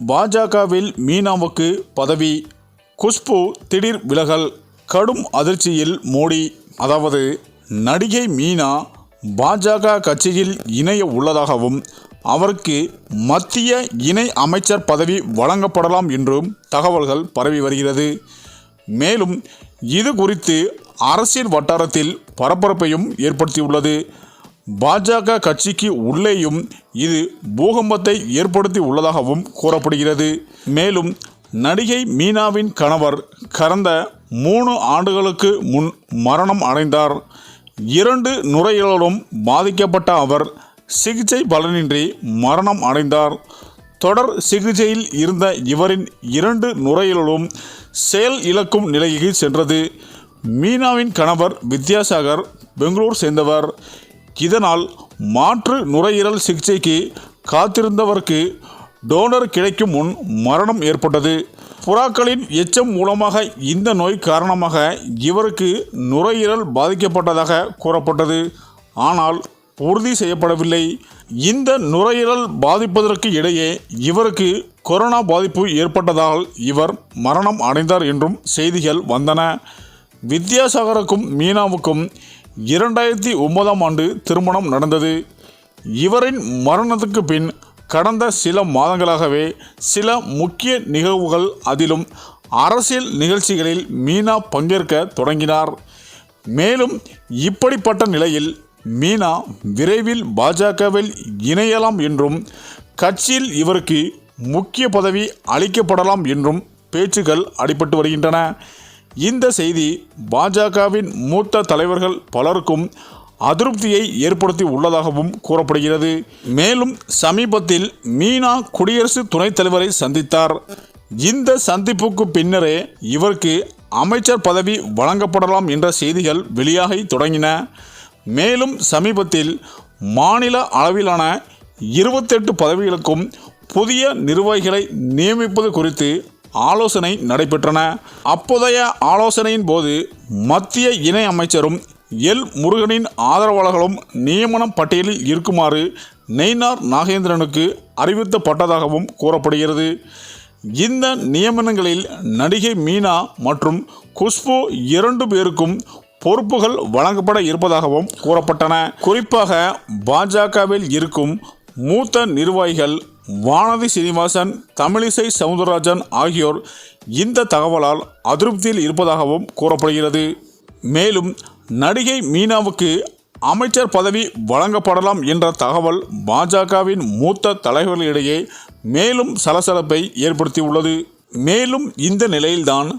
பாஜகவில் மீனாவுக்கு பதவி, குஷ்பு திடீர் விலகல், கடும் அதிர்ச்சியில் மோடி. அதாவது நடிகை மீனா பாஜக கட்சியில் இணைய உள்ளதாகவும் அவருக்கு மத்திய இணை அமைச்சர் பதவி வழங்கப்படலாம் என்றும் தகவல்கள் பரவி வருகிறது. மேலும் இது குறித்து அரசியல் வட்டாரத்தில் பரபரப்பையும் ஏற்படுத்தியுள்ளது. பாஜக கட்சிக்கு உள்ளேயும் இது பூகம்பத்தை ஏற்படுத்தி உள்ளதாகவும் கூறப்படுகிறது. மேலும் நடிகை மீனாவின் கணவர் கடந்த 3 ஆண்டுகளுக்கு முன் மரணம் அடைந்தார். 2 நுரையீரலும் பாதிக்கப்பட்ட அவர் சிகிச்சை பலனின்றி மரணம் அடைந்தார். தொடர் சிகிச்சையில் இருந்த இவரின் 2 நுரையீரலும் செயல் இழக்கும் நிலைக்கு சென்றது. மீனாவின் கணவர் வித்யாசாகர் பெங்களூர் சேர்ந்தவர். இதனால் மாற்று நுரையீரல் சிகிச்சைக்கு காத்திருந்தவருக்கு டோனர் கிடைக்கும் முன் மரணம் ஏற்பட்டது. புறாக்களின் எச்சம் மூலமாக இந்த நோய் காரணமாக இவருக்கு நுரையீரல் பாதிக்கப்பட்டதாக கூறப்பட்டது. ஆனால் உறுதி செய்யப்படவில்லை. இந்த நுரையீரல் பாதிப்பதற்கு இடையே இவருக்கு கொரோனா பாதிப்பு ஏற்பட்டதால் இவர் மரணம் அடைந்தார் என்றும் செய்திகள் வந்தன. வித்யாசாகருக்கும் மீனாவுக்கும் 2009ஆம் ஆண்டு திருமணம் நடந்தது. இவரின் மரணத்துக்கு பின் கடந்த சில மாதங்களாகவே சில முக்கிய நிகழ்வுகள், அதிலும் அரசியல் நிகழ்ச்சிகளில் மீனா பங்கேற்க தொடங்கினார். மேலும் இப்படிப்பட்ட நிலையில் மீனா விரைவில் பாஜகவில் இணையலாம் என்றும் கட்சியில் இவருக்கு முக்கிய பதவி அளிக்கப்படலாம் என்றும் பேச்சுக்கள் அடிபட்டு வருகின்றன. இந்த செய்தி பாஜகவின் மூத்த தலைவர்கள் பலருக்கும் அதிருப்தியை ஏற்படுத்தி உள்ளதாகவும் கூறப்படுகிறது. மேலும் சமீபத்தில் மீனா குடியரசு துணைத் தலைவரை சந்தித்தார். இந்த சந்திப்புக்கு பின்னரே இவருக்கு அமைச்சர் பதவி வழங்கப்படலாம் என்ற செய்திகள் வெளியாகி தொடங்கின. மேலும் சமீபத்தில் மாநில அளவிலான 28 பதவிகளுக்கும் புதிய நிர்வாகிகளை நியமிப்பது குறித்து ஆலோசனை நடைபெற்றன. அப்போதைய ஆலோசனையின் போது மத்திய இணை அமைச்சரும் எல் முருகனின் ஆதரவாளர்களும் நியமனம் பட்டியலில் இருக்குமாறு நயினார் நாகேந்திரனுக்கு அறிவிக்கப்பட்டதாகவும் கூறப்படுகிறது. இந்த நியமனங்களில் நடிகை மீனா மற்றும் குஷ்பு 2 பேருக்கும் பொறுப்புகள் வழங்கப்பட இருப்பதாகவும் கூறப்பட்டன. குறிப்பாக பாஜகவில் இருக்கும் மூத்த நிர்வாகிகள் வானதி சீனிவாசன், தமிழிசை சவுந்தரராஜன் ஆகியோர் இந்த தகவலால் அதிருப்தியில் இருப்பதாகவும் கூறப்படுகிறது. மேலும் நடிகை மீனாவுக்கு அமைச்சர் பதவி வழங்கப்படலாம் என்ற தகவல் பாஜகவின் மூத்த தலைவர்களிடையே மேலும் சலசலப்பை ஏற்படுத்தியுள்ளது. மேலும் இந்த நிலையில்தான்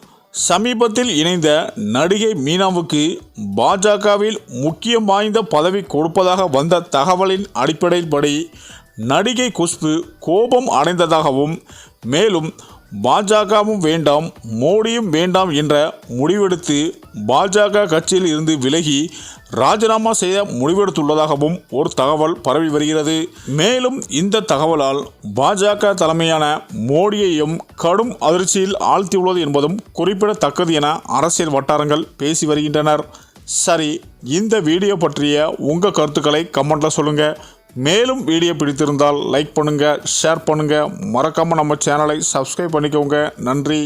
சமீபத்தில் இணைந்த நடிகை மீனாவுக்கு பாஜகவில் முக்கியம் வாய்ந்த பதவி கொடுப்பதாக வந்த தகவலின் அடிப்படையின்படி நடிகை குஷ்பு கோபம் அடைந்ததாகவும், மேலும் பாஜகவும் வேண்டாம் மோடியும் வேண்டாம் என்ற முடிவெடுத்து பாஜக கட்சியில் இருந்து விலகி ராஜினாமா செய்ய முடிவெடுத்துள்ளதாகவும் ஒரு தகவல் பரவி வருகிறது. மேலும் இந்த தகவலால் பாஜக தலைமையான மோடியையும் கடும் அதிர்ச்சியில் ஆழ்த்தியுள்ளது என்பதும் குறிப்பிடத்தக்கது என அரசியல் வட்டாரங்கள் பேசி வருகின்றனர். சரி, இந்த வீடியோ பற்றிய உங்கள் கருத்துக்களை கமெண்ட்டில் சொல்லுங்கள். மேலும் வீடியோ பிடித்திருந்தால் லைக் பண்ணுங்கள், ஷேர் பண்ணுங்கள், மறக்காமல் நம்ம சேனலை சப்ஸ்கிரைப் பண்ணிக்கோங்க. நன்றி.